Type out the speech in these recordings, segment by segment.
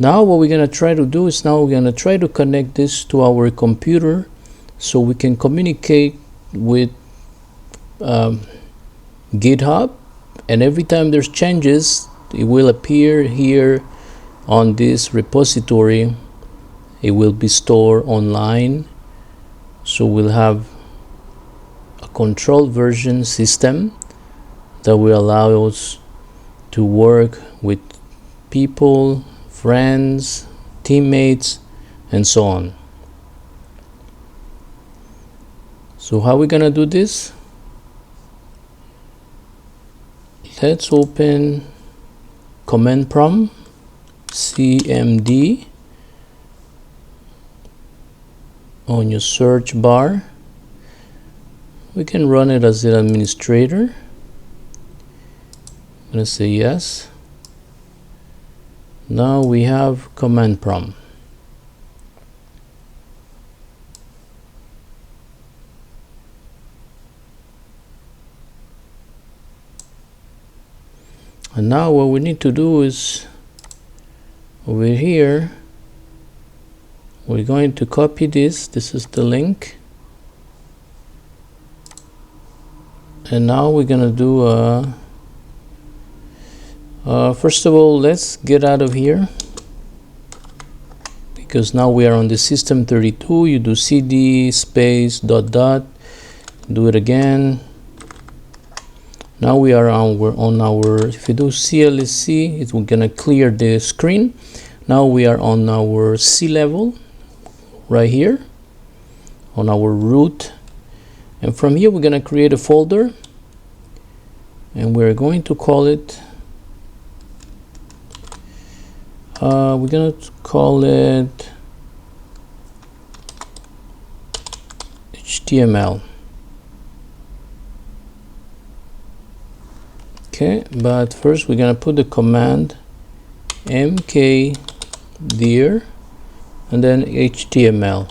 Now what we're going to try to do is now we're going to try to connect this to our computer so we can communicate with GitHub, and every time there's changes it will appear here on this repository. It will be stored online, so we'll have a controlled version system that will allow us to work with people, friends, teammates, and so on. So how are we gonna do this? Let's open command prompt, cmd, on your search bar. We can run it as an administrator. I'm gonna say yes. Now we have command prompt. And now what we need to do is over here we're going to copy this. This is the link, and now we're gonna do first of all, let's get out of here, because now we are on the system 32. You do cd space ... do it again. Now we are on our if you do clsc, it's gonna clear the screen. Now we are on our C level right here on our root, and from here we're gonna create a folder, and we're going to call it HTML. Okay, but first we're gonna put the command mkdir and then HTML.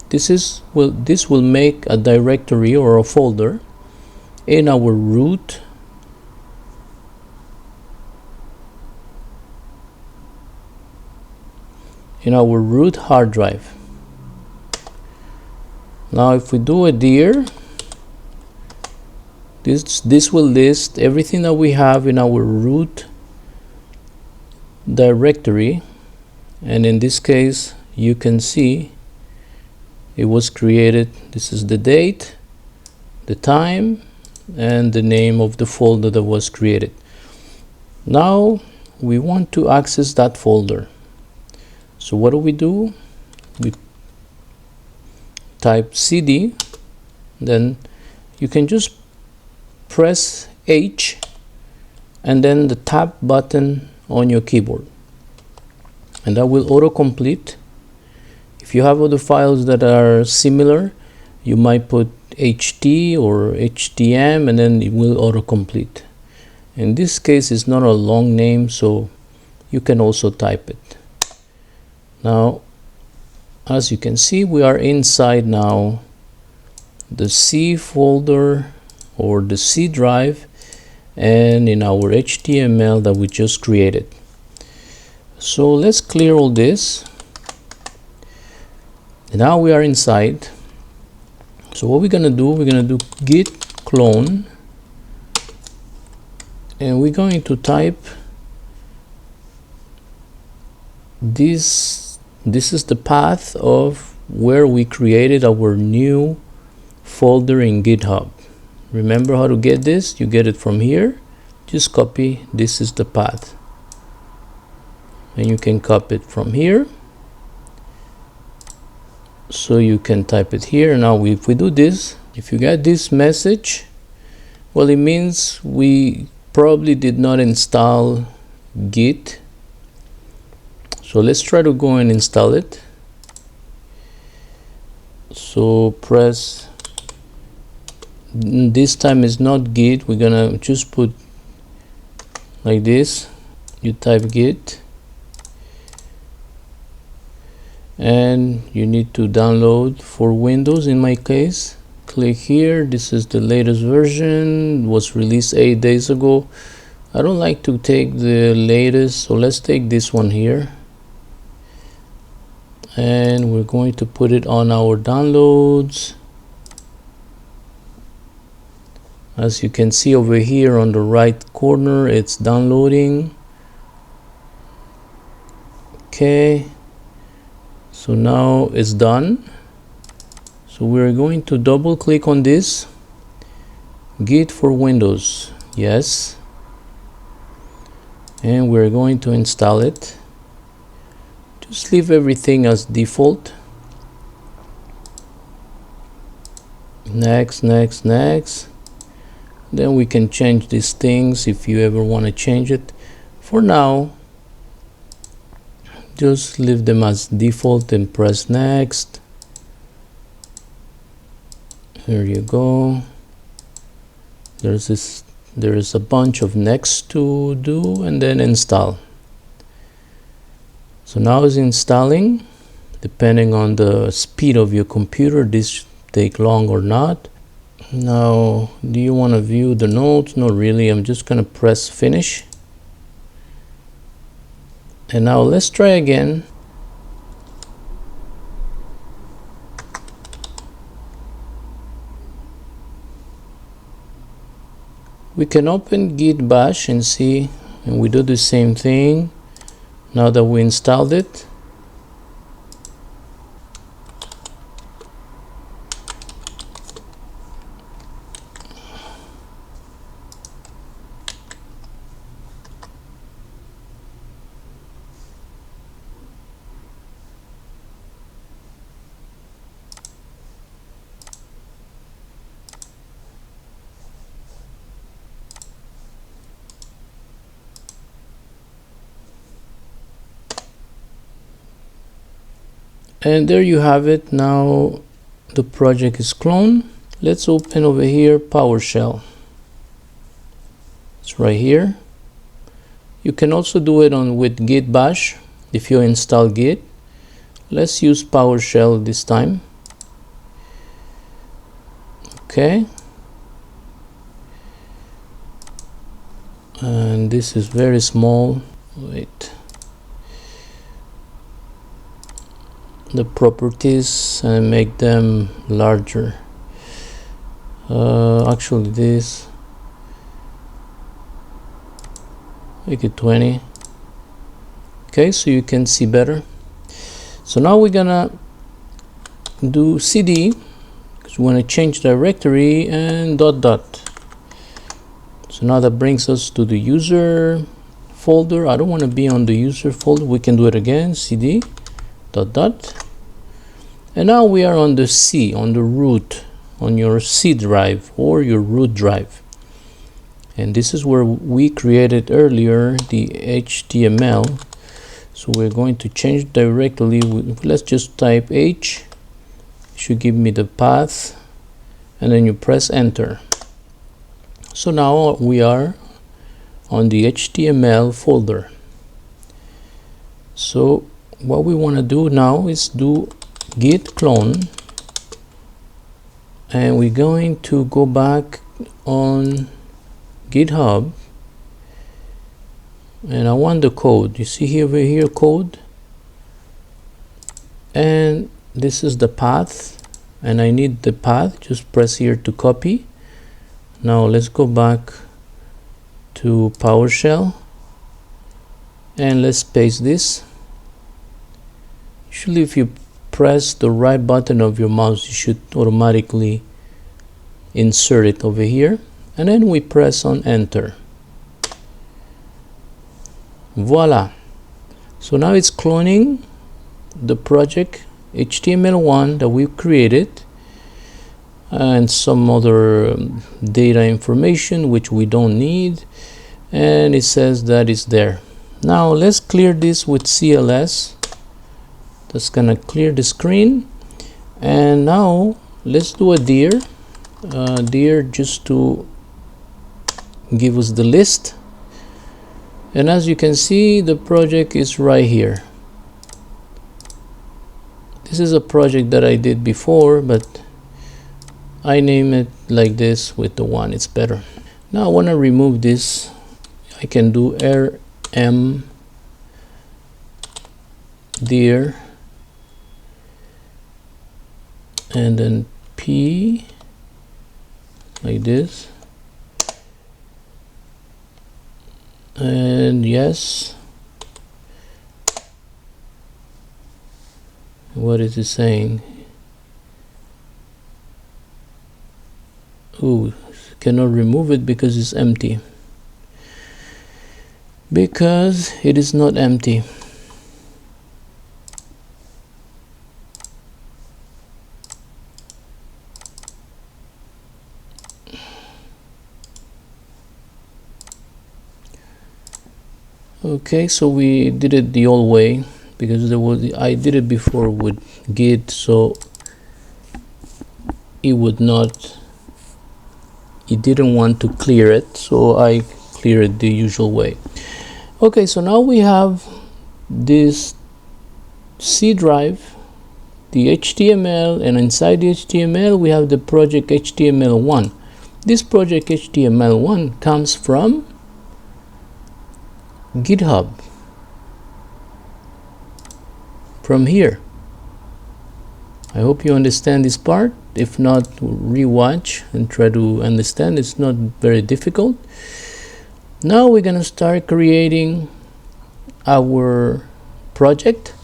This will make a directory or a folder in our root hard drive. Now if we do a dir, this will list everything that we have in our root directory, and in this case you can see it was created. This is the date, the time, and the name of the folder that was created. Now we want to access that folder. So what do? We type cd, then you can just press H and then the tab button on your keyboard, and that will autocomplete. If you have other files that are similar, you might put ht or htm and then it will autocomplete. In this case it's not a long name, so you can also type it. Now as you can see, we are inside now the C folder or the C drive, and in our HTML that we just created. So let's clear all this. Now we are inside. So what we're gonna do, we're gonna do git clone, and we're going to type this is the path of where we created our new folder in GitHub. Remember how to get this? You get it from here. Just copy. This is the path, and you can copy it from here, so you can type it here. Now if we do this, if you get this message, well, it means we probably did not install Git. So let's try to go and install it. So press, this time is not Git, we're gonna just put like this. You type Git, and you need to download for Windows. In my case, click here. This is the latest version, was released 8 days ago. I don't like to take the latest, so let's take this one here. and we're going to put it on our downloads. As you can see over here on the right corner, it's downloading. Okay, so now it's done. So we're going to double click on this. Git for Windows, yes, and we're going to install it. Just leave everything as default. Next, next, next. Then we can change these things if you ever want to change it. For now, just leave them as default and press next. Here you go. There is a bunch of next to do, and then install. So now it's installing. Depending on the speed of your computer, this take long or not. Now, do you want to view the notes? Not really. I'm just going to press finish. And now let's try again. We can open git bash and see, and we do the same thing now that we installed it. And there you have it. Now the project is cloned. Let's open over here PowerShell. It's right here. You can also do it with git bash if you install git. Let's use PowerShell this time. Okay. And this is very small. Wait. The properties and make them larger. Actually this, make it 20. Okay, so you can see better. So now we're gonna do cd because we want to change directory and dot dot. So now that brings us to the user folder. I don't want to be on the user folder. We can do it again, cd dot dot, and now we are on the C, on the root, on your C drive or your root drive, and this is where we created earlier the HTML. So we're going to change directly. Let's just type H, should give me the path, and then you press enter. So now we are on the HTML folder. So what we want to do now is do git clone, and we're going to go back on GitHub, and I want the code. You see here, over here, code, and this is the path, and I need the path. Just press here to copy. Now let's go back to PowerShell and let's paste this. Usually if you press the right button of your mouse, you should automatically insert it over here, and then we press on enter. Voila. So now it's cloning the project HTML1 that we've created and some other data information which we don't need, and it says that it's there. Now let's clear this with CLS. That's gonna clear the screen, and now let's do a dir just to give us the list. And as you can see, the project is right here. This is a project that I did before, but I name it like this with the one. It's better. Now I want to remove this. I can do rm dir and then P like this, and yes. What is it saying? Ooh, cannot remove it because it's empty. Because it is not empty. Okay, so we did it the old way, because I did it before with Git, so it didn't want to clear it, so I clear it the usual way. Okay, so now we have this C drive, the HTML, and inside the HTML we have the project HTML1. This project HTML1 comes from GitHub, from here. I hope you understand this part. If not, rewatch and try to understand. It's not very difficult. Now we're gonna start creating our project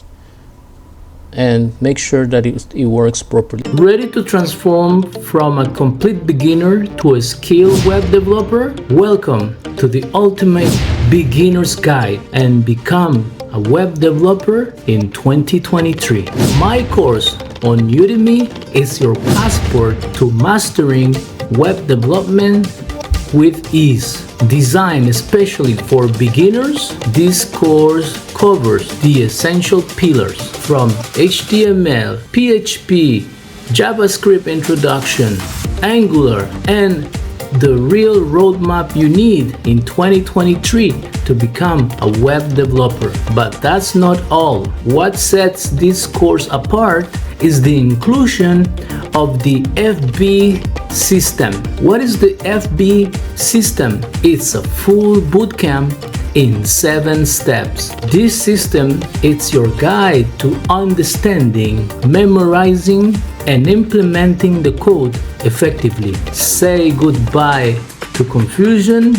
and make sure that it works properly. Ready to transform from a complete beginner to a skilled web developer? Welcome to the ultimate beginner's guide and become a web developer in 2023. My course on Udemy is your passport to mastering web development with ease. Designed especially for beginners, this course covers the essential pillars from HTML, PHP, JavaScript introduction, Angular, and the real roadmap you need in 2023 to become a web developer. But that's not all. What sets this course apart is the inclusion of the FB system. What is the FB system? It's a full bootcamp in 7 steps. This system is your guide to understanding, memorizing, and implementing the code effectively. Say goodbye to confusion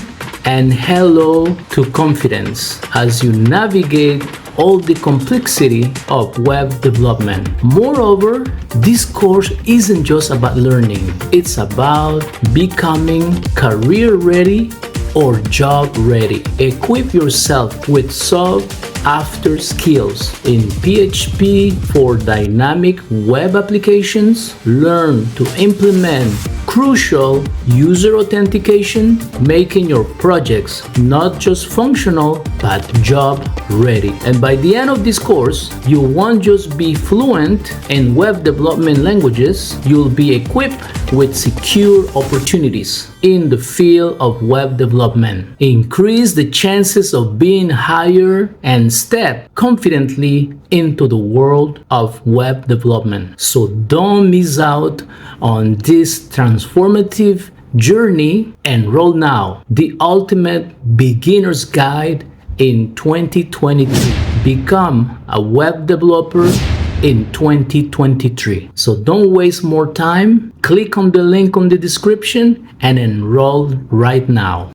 and hello to confidence as you navigate all the complexity of web development. Moreover, this course isn't just about learning, it's about becoming career ready or job ready. Equip yourself with sought-after skills in PHP for dynamic web applications. Learn to implement crucial user authentication, making your projects not just functional but job ready. And by the end of this course, you won't just be fluent in web development languages, you'll be equipped with secure opportunities in the field of web development. Increase the chances of being hired and step confidently into the world of web development. So don't miss out on this transformative journey. Enroll now. The ultimate beginner's guide in 2023. Become a web developer in 2023. So don't waste more time. Click on the link on the description and enroll right now.